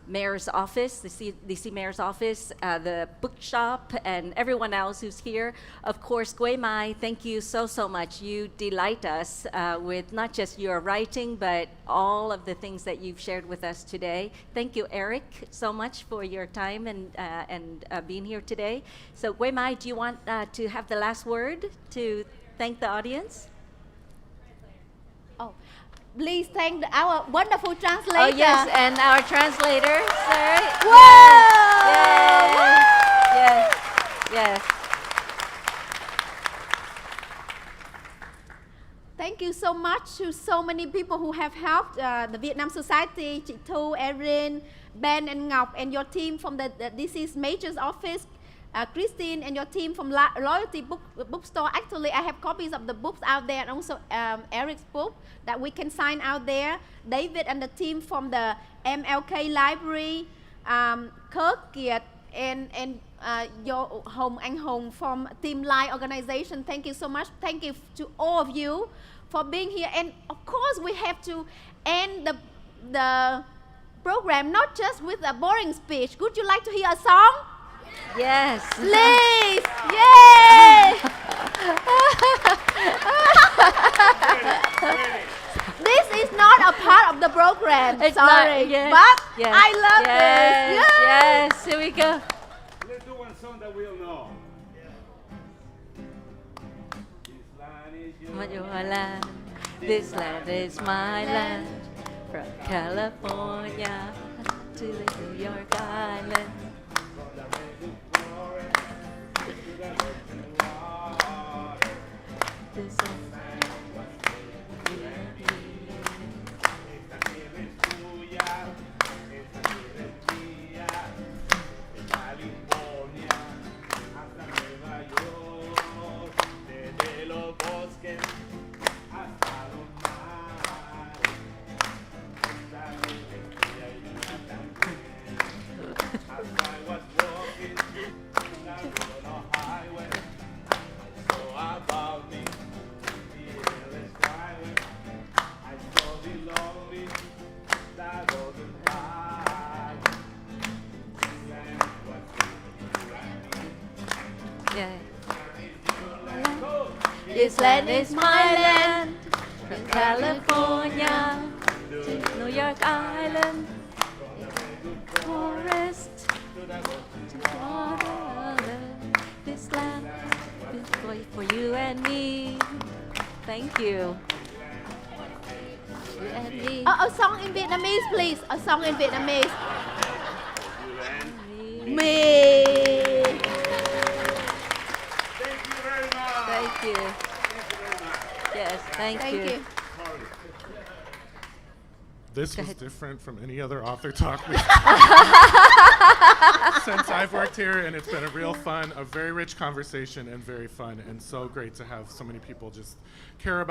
Mayor's Office, the DC Mayor's Office, the bookshop, and everyone else who's here. Of course, Quay Mai, thank you so much. You delight us with not just your writing, but all of the things that you've shared with us today. Thank you, Eric, so much for your time and being here today. So Quay Mai, do you want to have the last word to thank the audience? Oh, please thank our wonderful translator. Oh yes, and our translator, sir. Whoa! Yes, yes. Thank you so much to so many people who have helped the Vietnam Society, Chị Thu, Erin, Ben, and Ngọc, and your team from the DC's Mayor's Office. Christine and your team from Loyalty Bookstore. Actually, I have copies of the books out there, and also Eric's book that we can sign out there. David and the team from the MLK Library, Kirk Kiệt and your Hồng Anh Hồng from Team Line organization. Thank you so much. Thank you to all of you for being here. And of course, we have to end the program not just with a boring speech. Would you like to hear a song? Yes. Please! Yay! This is not a part of the program. It's sorry. not, yes, But yes, I love yes, this. Yay! Yes, here we go. Let's do one song that we all know. This land is my land. From California to the New York Island. This This land is my land, from California to New York Island, forest to water. This land is for you and me. Thank you. You and me. A song in Vietnamese, please. A song in Vietnamese. Me. Thank you. Yes, thank you. This was different from any other author talk since I've worked here, and it's been a real fun, a very rich conversation and very fun, and so great to have so many people just care about